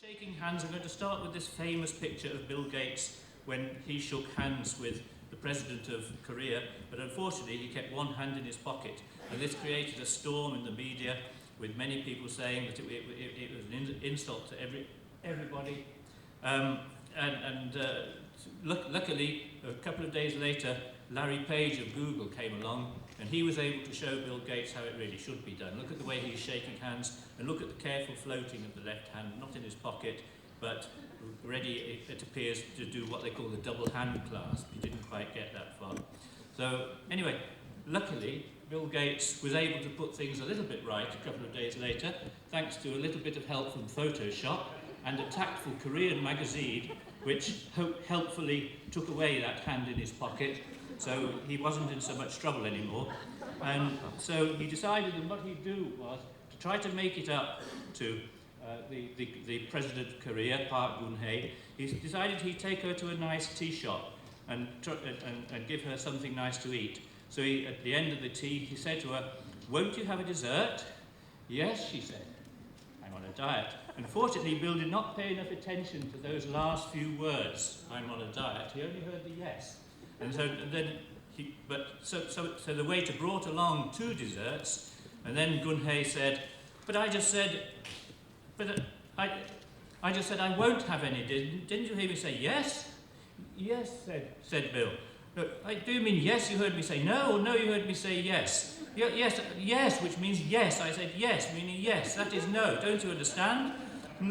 Shaking hands, I'm going to start with this famous picture of Bill Gates when he shook hands with the president of Korea, but unfortunately he kept one hand in his pocket, and this created a storm in the media with many people saying that it was an insult to everybody. Luckily, a couple of days later, Larry Page of Google came along, and he was able to show Bill Gates how it really should be done. Look at the way he's shaking hands, and look at the careful floating of the left hand, not in his pocket, but ready, it appears, to do what they call the double hand clasp. He didn't quite get that far. So anyway, luckily, Bill Gates was able to put things a little bit right a couple of days later, thanks to a little bit of help from Photoshop and a tactful Korean magazine, which helpfully took away that hand in his pocket, so he wasn't in so much trouble anymore. And so he decided that what he'd do was to try to make it up to the president of Korea, Park Geun-hye. He decided he'd take her to a nice tea shop and give her something nice to eat. So at the end of the tea, he said to her, "Won't you have a dessert?" "Yes," she said. "I'm on a diet." Unfortunately, Bill did not pay enough attention to those last few words, "I'm on a diet." He only heard the yes. And so the waiter brought along 2 desserts, and then Geun-hye said, I just said I won't have any. Didn't you hear me say yes?" "Yes," said Bill. "Do you mean yes? You heard me say no, or no, you heard me say yes?" Yes, which means yes. I said yes, meaning yes. That is no. Don't you understand?"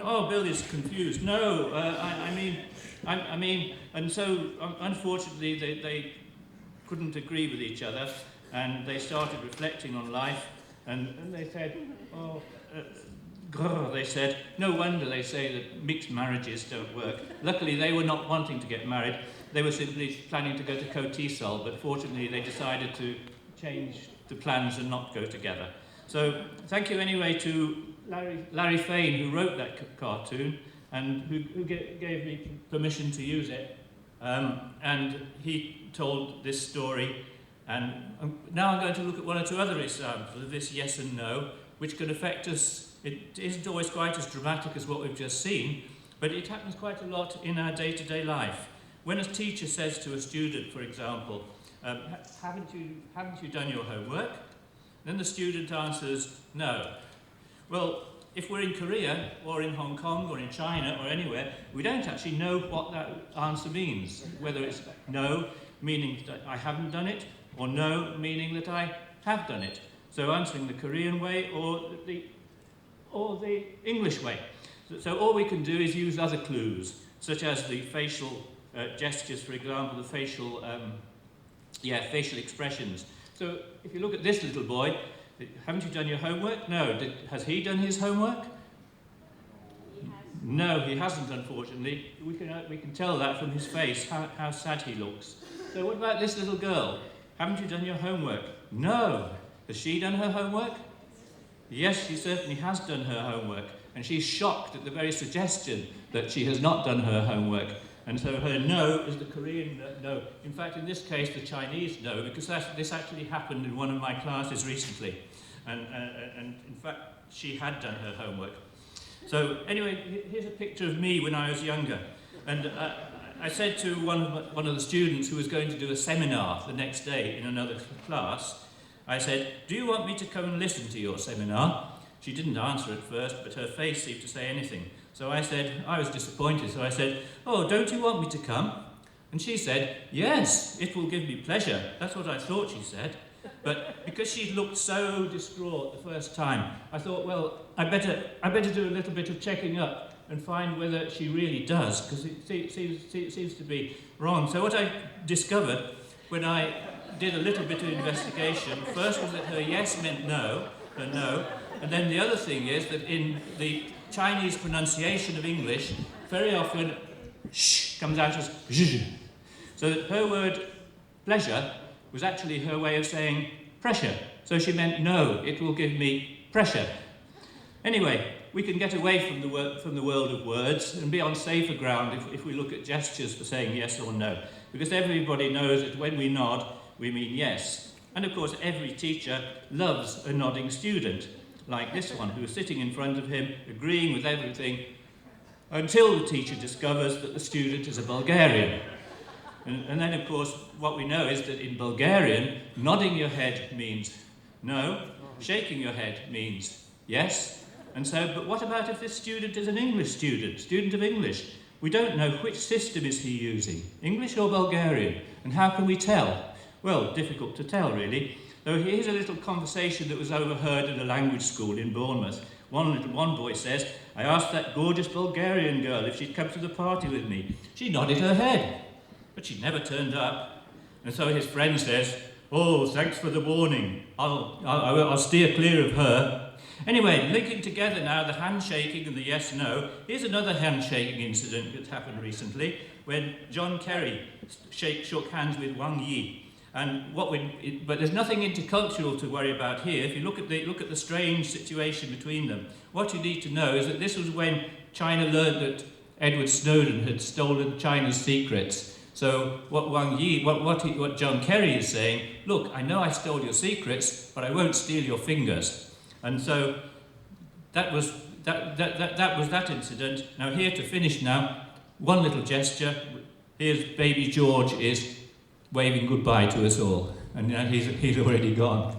"Oh," Bill is confused. "No, I mean," and so unfortunately they couldn't agree with each other, and they started reflecting on life, and they said, they said, no wonder they say that mixed marriages don't work. Luckily, they were not wanting to get married. They were simply planning to go to KOTESOL, but fortunately they decided to change the plans and not go together. So thank you anyway to Larry Fane, who wrote that cartoon and who gave me permission to use it. And he told this story. And now I'm going to look at 1 or 2 other examples of this yes and no, which can affect us. It isn't always quite as dramatic as what we've just seen, but it happens quite a lot in our day-to-day life. When a teacher says to a student, for example, haven't you done your homework? Then the student answers, no. Well, if we're in Korea, or in Hong Kong, or in China, or anywhere, we don't actually know what that answer means. Whether it's no, meaning that I haven't done it, or no, meaning that I have done it. So answering the Korean way, or the English way. So all we can do is use other clues, such as the facial gestures, for example, the facial expressions. So if you look at this little boy, haven't you done your homework? No. Has he done his homework? No, he hasn't, unfortunately. We can tell that from his face, how sad he looks. So what about this little girl? Haven't you done your homework? No. Has she done her homework? Yes, she certainly has done her homework, and she's shocked at the very suggestion that she has not done her homework. And so her no is the Korean no. In fact, in this case, the Chinese no, because this actually happened in one of my classes recently. And in fact, she had done her homework. So anyway, here's a picture of me when I was younger. And I said to one of the students who was going to do a seminar the next day in another class, I said, "Do you want me to come and listen to your seminar?" She didn't answer at first, but her face seemed to say anything. So I was disappointed, so I said, "Oh, don't you want me to come?" And she said, "Yes, it will give me pleasure." That's what I thought she said. But because she looked so distraught the first time, I thought, well, I better do a little bit of checking up and find whether she really does, because it seems to be wrong. So what I discovered when I did a little bit of investigation, first was that her yes meant no, her no, and then the other thing is that in the Chinese pronunciation of English, very often sh comes out as zh. So that her word pleasure was actually her way of saying pressure. So she meant no, it will give me pressure. Anyway, we can get away from the world of words and be on safer ground if we look at gestures for saying yes or no. Because everybody knows that when we nod, we mean yes. And of course, every teacher loves a nodding student, like this one, who is sitting in front of him, agreeing with everything until the teacher discovers that the student is a Bulgarian. And then, of course, what we know is that in Bulgarian, nodding your head means no, shaking your head means yes. And so, but what about if this student is an English student of English? We don't know which system is he using, English or Bulgarian, and how can we tell? Well, difficult to tell, really. Though here's a little conversation that was overheard at a language school in Bournemouth. One boy says, "I asked that gorgeous Bulgarian girl if she'd come to the party with me. She nodded her head, but she never turned up." And so his friend says, "Oh, thanks for the warning. I'll steer clear of her." Anyway, linking together now the handshaking and the yes-no, here's another handshaking incident that happened recently when John Kerry shook hands with Wang Yi. But there's nothing intercultural to worry about here. If you look at the strange situation between them, what you need to know is that this was when China learned that Edward Snowden had stolen China's secrets. So what John Kerry is saying, look, I know I stole your secrets, but I won't steal your fingers. And so that was that incident. Now here to finish now, one little gesture. Here's baby George is waving goodbye to us all, and he's already gone.